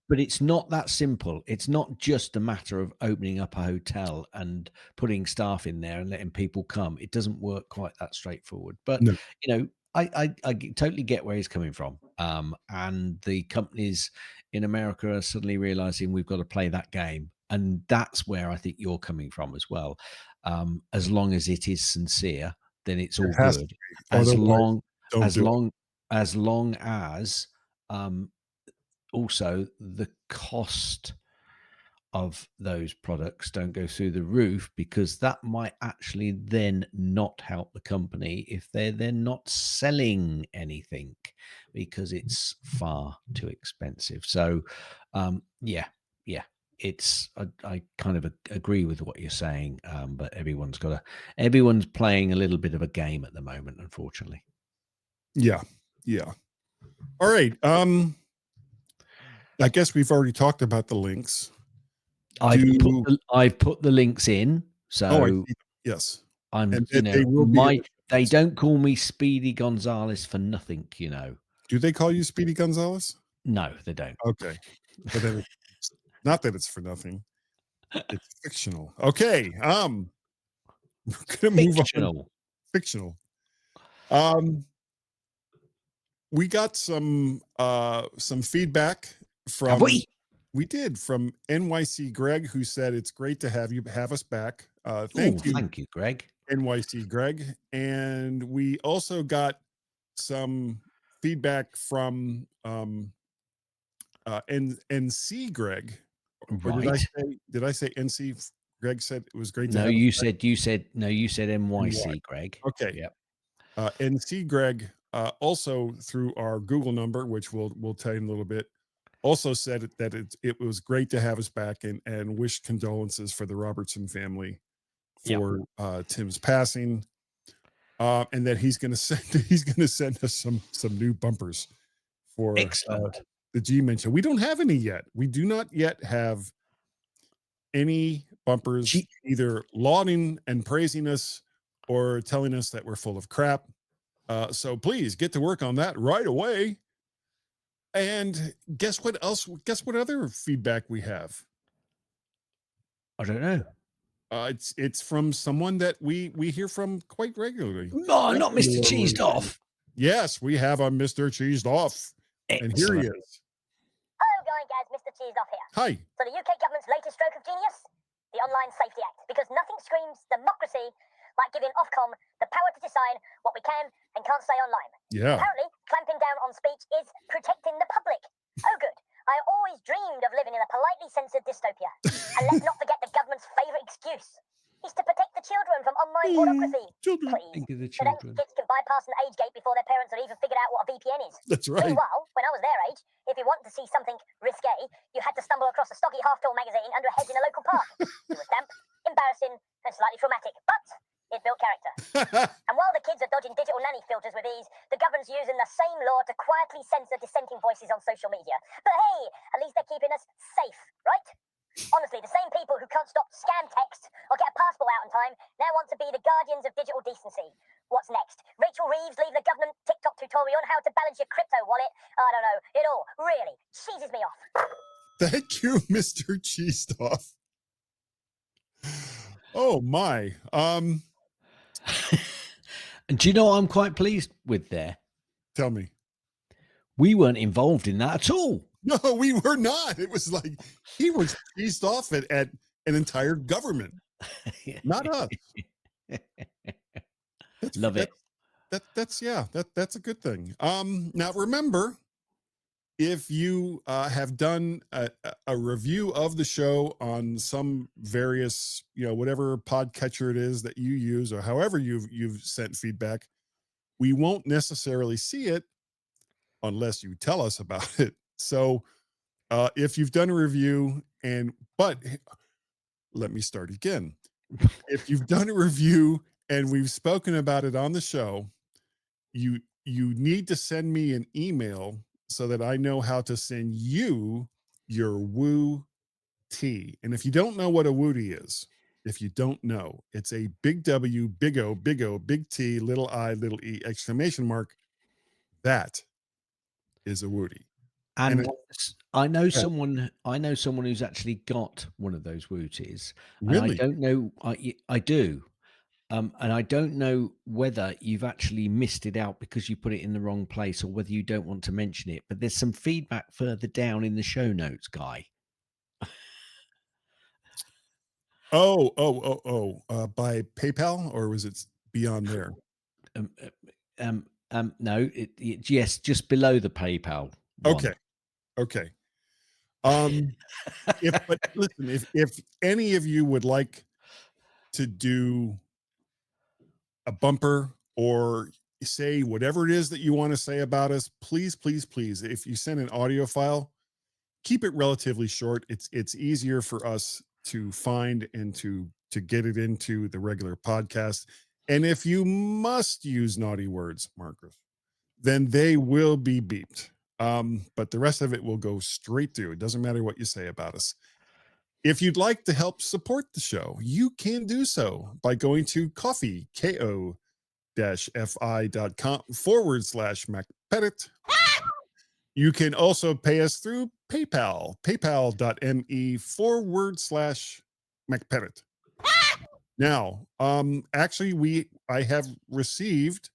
Speaker 1: but it's not that simple. It's not just a matter of opening up a hotel and putting staff in there and letting people come. It doesn't work quite that straightforward. But
Speaker 2: No.
Speaker 1: I totally get where he's coming from. And the companies in America are suddenly realizing we've got to play that game, and that's where I think you're coming from as well. As long as it is sincere, then it's all
Speaker 2: has to
Speaker 1: good.
Speaker 2: be.
Speaker 1: As
Speaker 2: Otherwise, don't
Speaker 1: as
Speaker 2: do it.
Speaker 1: long as also the cost of those products don't go through the roof, because that might actually then not help the company if they're then not selling anything because it's far too expensive. So yeah, it's I kind of agree with what you're saying, but everyone's playing a little bit of a game at the moment, unfortunately.
Speaker 2: Yeah. All right. I guess we've already talked about the links.
Speaker 1: I've put the links in, so
Speaker 2: yes.
Speaker 1: I'm,
Speaker 2: And they will be.
Speaker 1: they don't call me Speedy Gonzales for nothing,
Speaker 2: Do they call you Speedy Gonzales?
Speaker 1: No, they don't.
Speaker 2: Okay. But then it's not that it's for nothing. It's fictional. Okay. We're gonna move on. Fictional. We got some feedback from from NYC Greg, who said it's great to have us back. Thank you,
Speaker 1: Greg.
Speaker 2: NYC Greg. And we also got some feedback from NC Greg. Or did I say NC? Greg said it was great to have
Speaker 1: you said NYC Greg.
Speaker 2: Okay.
Speaker 1: Yep.
Speaker 2: NC Greg also, through our Google number, which we'll tell you in a little bit, also said that it was great to have us back, and wished condolences for the Robertson family for Tim's passing, and that he's going to send us some new bumpers for the GMen show. We don't have any yet. We do not yet have any bumpers either lauding and praising us or telling us that we're full of crap. So please get to work on that right away. And guess what else? Guess what other feedback we have?
Speaker 1: I don't know.
Speaker 2: It's from someone that we hear from quite regularly.
Speaker 1: No, not Mr. Cheesed Off.
Speaker 2: Yes, we have a Mr. Cheesed Off. And here he is.
Speaker 4: Hello, guys, Mr. Cheesed Off here.
Speaker 2: Hi.
Speaker 4: So the UK government's latest stroke of genius, the Online Safety Act, because nothing screams democracy like giving Ofcom the power to decide what we can and can't say online.
Speaker 2: Yeah.
Speaker 4: Apparently, clamping down on speech is protecting the public. Oh, good. I always dreamed of living in a politely censored dystopia. And let's not forget the government's favourite excuse is to protect the children from online pornography. Please.
Speaker 1: Think of the
Speaker 4: So then
Speaker 1: children.
Speaker 4: kids can bypass an age gate before their parents have even figured out what a VPN is.
Speaker 2: That's right.
Speaker 4: Meanwhile, when I was their age, if you wanted to see something risque, you had to stumble across a stocky half-tall magazine under a hedge in a local park. It was damp, embarrassing, and slightly traumatic. But it built character. And while the kids are dodging digital nanny filters with ease, the government's using the same law to quietly censor dissenting voices on social media. But hey, at least they're keeping us safe, right? Honestly, the same people who can't stop scam text or get a passport out in time now want to be the guardians of digital decency. What's next? Rachel Reeves leave the government TikTok tutorial on how to balance your crypto wallet? I don't know. It all really cheeses me off.
Speaker 2: Thank you, Mr. Cheeseoff. Oh my.
Speaker 1: And do you know what I'm quite pleased with there?
Speaker 2: Tell me.
Speaker 1: We weren't involved in that at all.
Speaker 2: No, we were not. It was like he was cheesed off at an entire government, not us.
Speaker 1: Love it.
Speaker 2: That's a good thing. Now remember, if you have done a review of the show on some various, whatever podcatcher it is that you use, or however you've sent feedback, we won't necessarily see it unless you tell us about it. So if you've done a review but let me start again. If you've done a review and we've spoken about it on the show, you need to send me an email so that I know how to send you your woo tea. And if you don't know what a wooty is, if you don't know, it's a big W, big O, big O, big T, little I, little E, exclamation mark. That is a wooty.
Speaker 1: And I know someone who's actually got one of those wooties. And
Speaker 2: Really?
Speaker 1: I don't know. I do. And I don't know whether you've actually missed it out because you put it in the wrong place or whether you don't want to mention it. But there's some feedback further down in the show notes, Guy.
Speaker 2: By PayPal, or was it beyond there?
Speaker 1: No, yes, just below the PayPal one.
Speaker 2: Okay. But listen, if any of you would like to do a bumper or say whatever it is that you want to say about us, please, if you send an audio file, keep it relatively short. It's easier for us to find and to get it into the regular podcast. And if you must use naughty words, Marcus, then they will be beeped. But the rest of it will go straight through. It doesn't matter what you say about us. If you'd like to help support the show, you can do so by going to coffee, ko-fi.com/MacParrot. You can also pay us through PayPal, paypal.me/MacParrot. Now, actually, I have received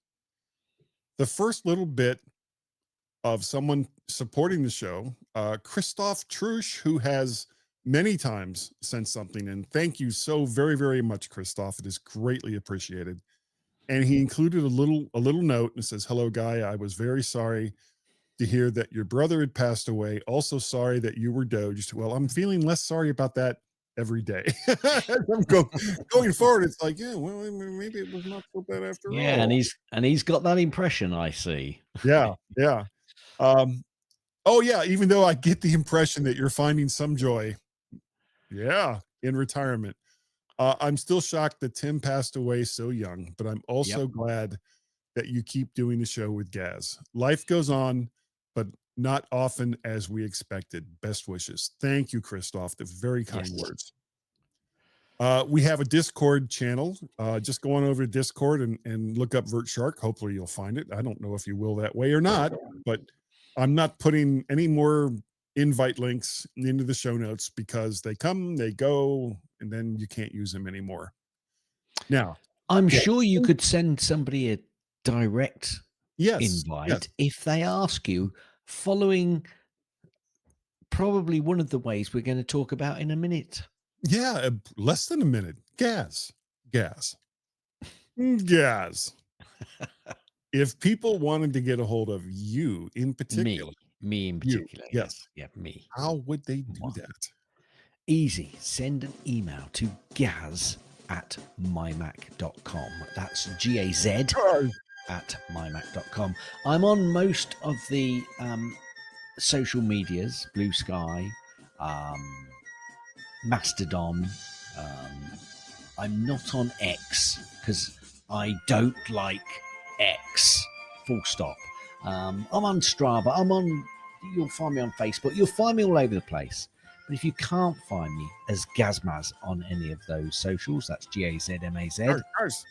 Speaker 2: the first little bit of someone supporting the show, Christoph Trusch, who has many times sent something in. Thank you so very, very much, Christoph. It is greatly appreciated. And he included a little note and says, "Hello, Guy. I was very sorry to hear that your brother had passed away. Also sorry that you were doged." Well, I'm feeling less sorry about that every day. I'm going forward. It's like, yeah, well, maybe it was not so bad after all.
Speaker 1: Yeah, and he's got that impression, I see.
Speaker 2: Yeah. Even though I get the impression that you're finding some joy, in retirement. I'm still shocked that Tim passed away so young, but I'm also glad that you keep doing the show with Gaz. Life goes on, but not often as we expected. Best wishes. Thank you, Christoph. The very kind words. We have a Discord channel. Just go on over to Discord and look up Vert Shark. Hopefully you'll find it. I don't know if you will that way or not, but I'm not putting any more invite links into the show notes because they come, they go, and then you can't use them anymore. Now,
Speaker 1: I'm sure you could send somebody a direct invite if they ask you, following probably one of the ways we're going to talk about in a minute.
Speaker 2: Yeah, less than a minute. Gaz. If people wanted to get a hold of you in particular,
Speaker 1: me in particular,
Speaker 2: yes,
Speaker 1: me.
Speaker 2: How would they do that?
Speaker 1: Easy. Send an email to gaz@mymac.com. That's GAZ at mymac.com. I'm on most of the social medias, BlueSky, Mastadon, I'm not on X because I don't like X. Full stop. I'm on Strava. You'll find me on Facebook. You'll find me all over the place. But if you can't find me as GazMaz on any of those socials, that's GazMaz,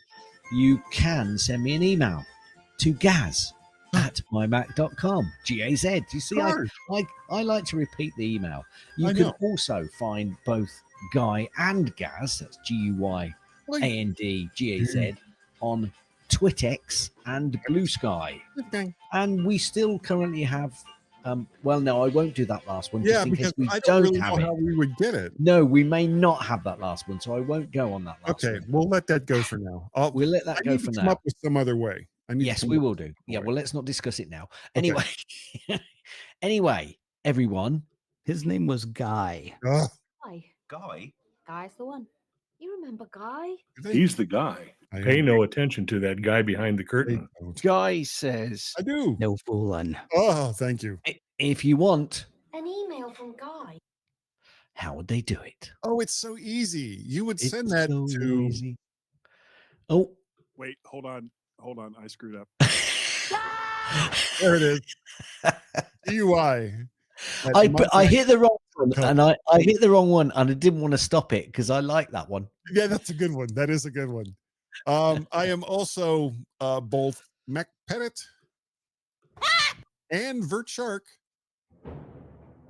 Speaker 1: you can send me an email to gaz@mymac.com. GAZ. You see, I like to repeat the email. You can also find both Guy and Gaz, that's GUYANDGAZ, on Twitx and BlueSky. And we still currently have well, no, I won't do that last one.
Speaker 2: Yeah,
Speaker 1: just in
Speaker 2: because
Speaker 1: case we
Speaker 2: I don't really
Speaker 1: have
Speaker 2: know
Speaker 1: it.
Speaker 2: how we would get it.
Speaker 1: No, we may not have that last one, so I won't go on that last one.
Speaker 2: Okay, we'll let that go for now.
Speaker 1: We'll let that go for
Speaker 2: come
Speaker 1: now.
Speaker 2: up with some other way.
Speaker 1: Yes, we will do. Yeah, well, let's not discuss it now. Anyway, anyway, everyone.
Speaker 3: His name was Guy.
Speaker 5: Guy?
Speaker 6: Guy's the one. You remember Guy?
Speaker 7: He's the guy. Pay no attention to that guy behind the curtain.
Speaker 5: Guy says.
Speaker 2: I do.
Speaker 3: No fooling.
Speaker 2: Oh, thank you.
Speaker 1: If you want
Speaker 6: an email from Guy.
Speaker 1: How would they do it?
Speaker 2: Oh, it's so easy. You would send that to.
Speaker 1: Easy. Oh,
Speaker 8: wait, hold on. I screwed up.
Speaker 2: There it is. DUI.
Speaker 1: I hit the wrong one, and I hit the wrong one, and I didn't want to stop it because I like that one.
Speaker 2: Yeah, that's a good one. That is a good one. I am also both MacParrot and VertShark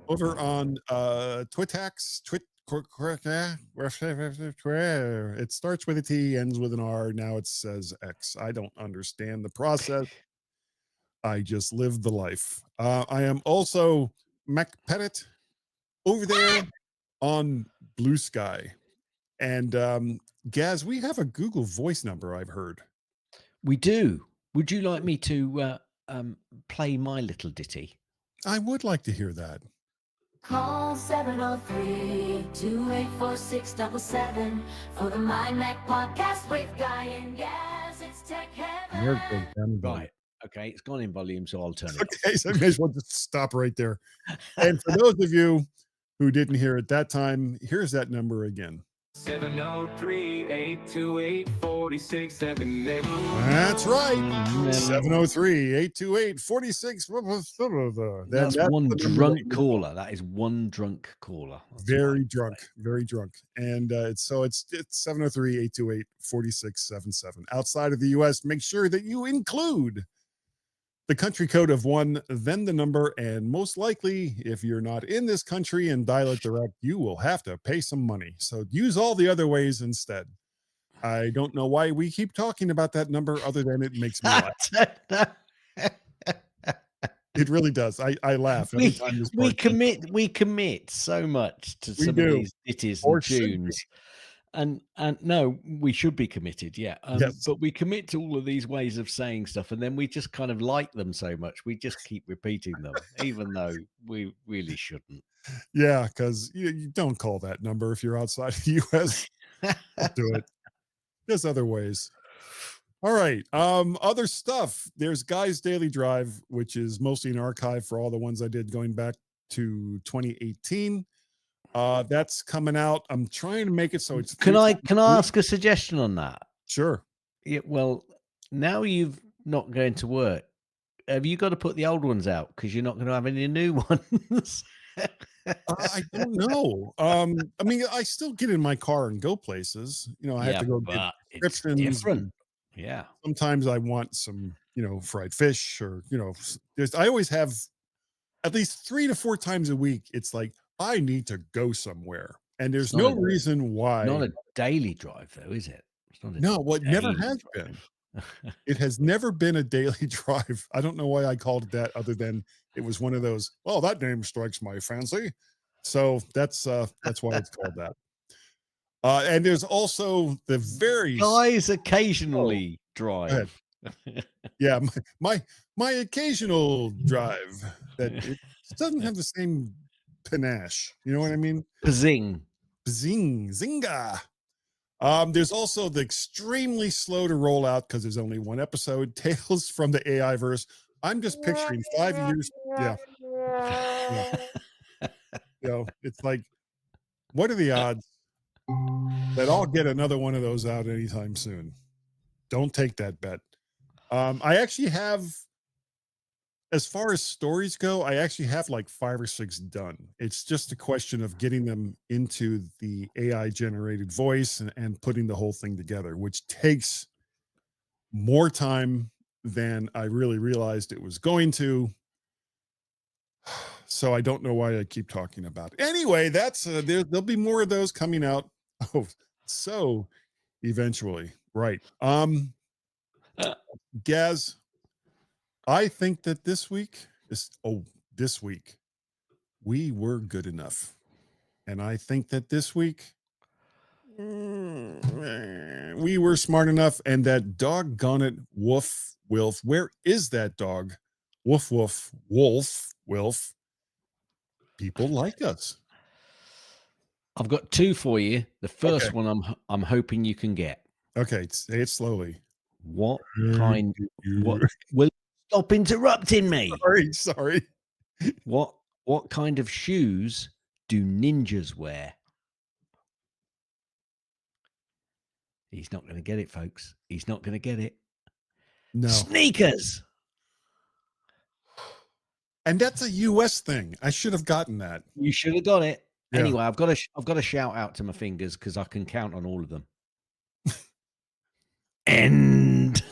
Speaker 2: over on Twitax. It starts with a T, ends with an R. Now it says X. I don't understand the process. I just live the life. I am also MacParrot over there on BlueSky. And Gaz, we have a Google Voice number, I've heard.
Speaker 1: We do. Would you like me to play my little ditty?
Speaker 2: I would like to hear that.
Speaker 9: Call 703-284677 for the My Mac podcast with Guy and Gaz. It's tech heaven.
Speaker 1: Right. Okay, it's gone in volume, so I'll turn it
Speaker 2: Okay, so I may as well just stop right there. And for those of you who didn't hear it that time, here's that number again.
Speaker 10: 703-828-4678.
Speaker 2: That's right. 703-828-46.
Speaker 1: That's one drunk caller. That is one drunk caller.
Speaker 2: Very drunk. And it's 703-828-4677. Outside of the US, make sure that you include the country code of 1, then the number, and most likely, if you're not in this country and dial it direct, you will have to pay some money. So use all the other ways instead. I don't know why we keep talking about that number other than it makes me laugh. It really does. I laugh every time this
Speaker 1: we commit so much to some of these ditties and tunes. And no, we should be committed, yeah.
Speaker 2: Yes.
Speaker 1: But we commit to all of these ways of saying stuff, and then we just kind of like them so much, we just keep repeating them, even though we really shouldn't.
Speaker 2: Yeah, because you don't call that number if you're outside the U.S. Don't do it. There's other ways. All right. Other stuff. There's Guy's Daily Drive, which is mostly an archive for all the ones I did going back to 2018. That's coming out. I'm trying to make it so it's.
Speaker 1: Can I ask a suggestion on that?
Speaker 2: Sure.
Speaker 1: Yeah. Well, now you've not going to work. Have you got to put the old ones out because you're not going to have any new ones?
Speaker 2: I don't know. I mean, I still get in my car and go places. I have to go get prescriptions.
Speaker 1: Different. Yeah.
Speaker 2: Sometimes I want some, fried fish or, I always have at least 3 to 4 times a week. It's like, I need to go somewhere. And there's no reason why.
Speaker 1: Not a daily drive, though, is it?
Speaker 2: No, what never has been. It has never been a daily drive. I don't know why I called it that other than it was one of those, well, that name strikes my fancy. So that's why it's called that. And there's also the very
Speaker 1: Guys occasionally drive.
Speaker 2: Yeah, my occasional drive that it doesn't have the same panache. You know what I mean?
Speaker 1: Zing.
Speaker 2: Zinga. There's also the extremely slow to roll out because there's only one episode, Tales from the AI verse. I'm just picturing 5 years. Yeah. It's like, what are the odds that I'll get another one of those out anytime soon. Don't take that bet. I actually have, as far as stories go, I actually have like 5 or 6 done. It's just a question of getting them into the AI generated voice and putting the whole thing together, which takes more time than I really realized it was going to. So I don't know why I keep talking about it. Anyway, that's there'll be more of those coming out. Oh, so eventually, right? Gaz, I think that this week we were good enough, and I think that this week we were smart enough, and that doggone it, woof wilf. Where is that dog? Woof woof wolf wilf. People like us.
Speaker 1: I've got 2 for you. The first
Speaker 2: Okay.
Speaker 1: one I'm hoping you can get.
Speaker 2: Okay, say it slowly.
Speaker 1: What kind? What? Will stop interrupting me?
Speaker 2: Sorry.
Speaker 1: What kind of shoes do ninjas wear? He's not going to get it, folks. He's not going to get it.
Speaker 2: No.
Speaker 1: Sneakers.
Speaker 2: And that's a US thing. I should have gotten that.
Speaker 1: You should have got it.
Speaker 2: Yeah.
Speaker 1: Anyway, I've got a shout out to my fingers because I can count on all of them. End.